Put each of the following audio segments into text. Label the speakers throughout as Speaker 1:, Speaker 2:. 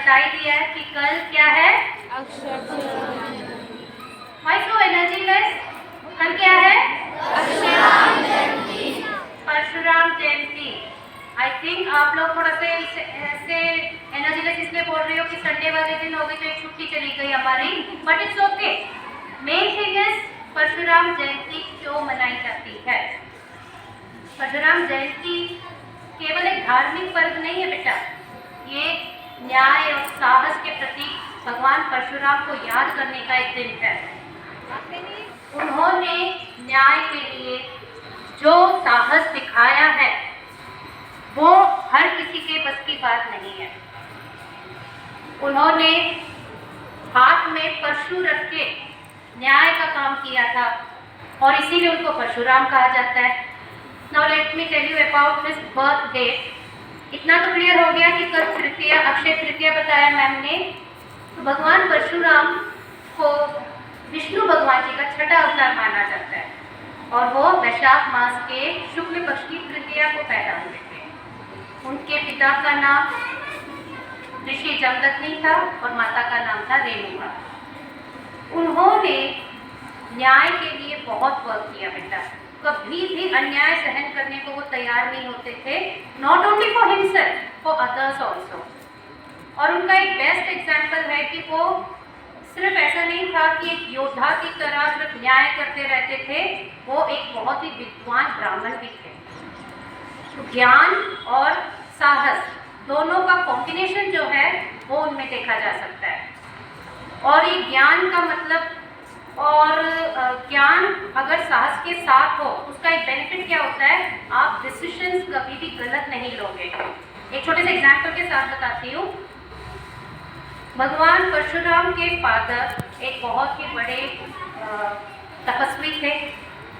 Speaker 1: बता ही दिया है कि कल क्या है, व्हाई सो एनर्जीलेस? कल क्या है? परशुराम जयंती। आई थिंक आप लोग थोड़ा से ऐसे एनर्जीलेस इसलिए बोल रहे हो कि संडे वाले दिन हो गई तो एक छुट्टी चली गई हमारी, but it's okay. Main thing is Parshuram Jayanti क्यों मनाई जाती है? परशुराम जयंती केवल एक धार्मिक पर्व नहीं है बेटा, ये न्याय और साहस के प्रतीक भगवान परशुराम को याद करने का एक दिन है। उन्होंने न्याय के लिए जो साहस दिखाया है वो हर किसी के बस की बात नहीं है। उन्होंने हाथ में परशु रख के न्याय का काम किया था और इसीलिए उनको परशुराम कहा जाता है। Now let me tell you about his birth date. इतना तो क्लियर हो गया कि कल तृतीया, अक्षय तृतीया बताया मैम ने। तो भगवान परशुराम को विष्णु भगवान जी का छठा अवतार माना जाता है और वो वैशाख मास के शुक्ल पक्ष की तृतीया को पैदा हुए थे। उनके पिता का नाम ऋषि जमदग्नि था और माता का नाम था रेणुका। उन्होंने न्याय के लिए बहुत वर्क किया बेटा, कभी भी अन्याय सहन करने को वो तैयार नहीं होते थे, not only for himself, for others also. और उनका एक बेस्ट एग्जाम्पल है कि वो सिर्फ ऐसा नहीं था कि एक योद्धा की तरह सिर्फ न्याय करते रहते थे, वो एक बहुत ही विद्वान ब्राह्मण भी थे। तो ज्ञान और साहस दोनों का कॉम्बिनेशन जो है वो उनमें देखा जा सकता है। और ये ज्ञान का मतलब, और ज्ञान अगर साहस के साथ हो उसका एक बेनिफिट क्या होता है, आप डिसीजंस कभी भी गलत नहीं लोगे। एक छोटे से एग्जाम्पल के साथ बताती हूँ। भगवान परशुराम के फादर एक बहुत ही बड़े तपस्वी थे।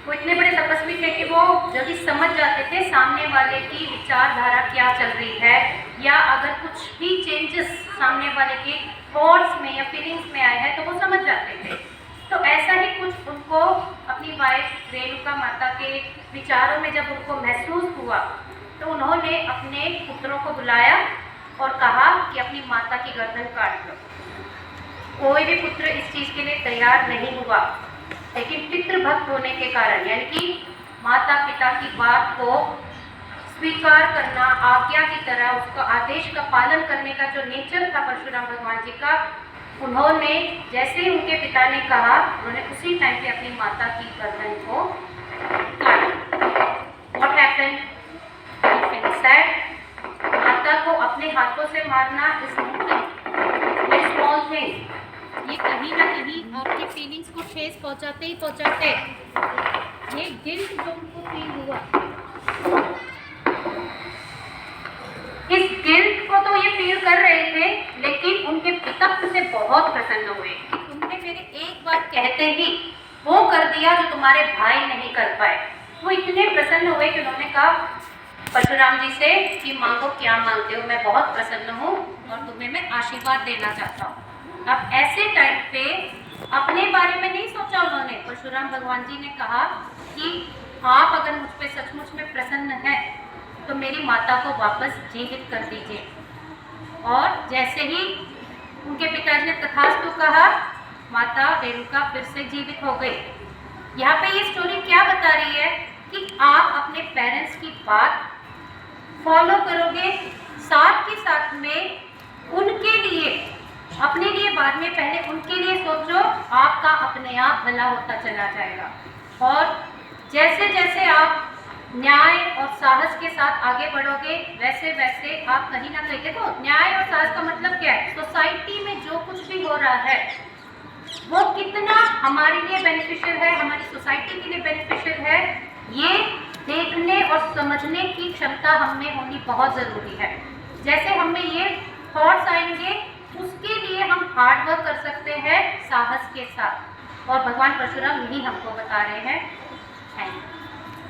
Speaker 1: वो इतने बड़े तपस्वी थे कि वो जल्दी समझ जाते थे सामने वाले की विचारधारा क्या चल रही है, या अगर कुछ भी चेंजेस सामने वाले के थॉट्स में या फीलिंग्स में आए हैं तो वो समझ जाते थे। तो ऐसा ही कुछ उनको अपनी वाइफ रेणुका माता के विचारों में जब उनको महसूस हुआ तो उन्होंने अपने पुत्रों को बुलाया और कहा कि अपनी माता की गर्दन काट लो। कोई भी पुत्र इस चीज़ के लिए तैयार नहीं हुआ, लेकिन पितृभक्त होने के कारण, यानी कि माता पिता की बात को स्वीकार करना, आज्ञा की तरह उसका आदेश का पालन करने का जो नेचर था परशुराम भगवान जी का, उन्होंने जैसे ही उनके पिता ने कहा, उन्होंने उसी टाइम पे अपनी माता की गर्दन को काटा। What happened? माता को अपने हाथों से मारना इज नॉट स्मॉल थिंग। ये कहीं ना कहीं आपकी फीलिंग्स को ठेस पहुंचाते ही पहुंचाते, ये गिल्ट जो उनको फील हुआ, इस गिल्ट को तो ये फील कर रहे थे, लेकिन उनके पिता से बहुत प्रसन्न हुए कि तुमने मेरे एक बार कहते ही वो कर दिया जो तुम्हारे भाई नहीं कर पाए। वो इतने प्रसन्न हुए कि उन्होंने कहा परशुराम जी से कि मांगो, क्या मांगते हो, मैं बहुत प्रसन्न हूँ और तुम्हें मैं आशीर्वाद देना चाहता हूँ। अब ऐसे टाइम पे अपने बारे में नहीं सोचा उन्होंने। परशुराम भगवान जी ने कहा कि आप अगर मुझ पे सचमुच में प्रसन्न हैं तो मेरी माता को वापस जीवित कर दीजिए। और जैसे ही उनके पिताजी ने तथास्तु कहा, माता रेणुका फिर से जीवित हो गई। यहाँ पे ये स्टोरी क्या बता रही है कि आप अपने पेरेंट्स की बात फॉलो करोगे, साथ के साथ में उनके लिए, अपने लिए बाद में, पहले उनके लिए सोचो, आपका अपने आप भला होता चला जाएगा। और जैसे जैसे आप न्याय और साहस के साथ आगे बढ़ोगे, वैसे वैसे आप कहीं ना कहीं, देखो न्याय और साहस का मतलब क्या है, सोसाइटी में जो कुछ भी हो रहा है वो कितना हमारे लिए बेनिफिशियल है, हमारी सोसाइटी के लिए बेनिफिशियल है, ये देखने और समझने की क्षमता हमें होनी बहुत ज़रूरी है। जैसे हमें ये थॉट्स आएंगे, उसके लिए हम हार्ड वर्क कर सकते हैं साहस के साथ, और भगवान परशुराम यही हमको बता रहे हैं। Thank you.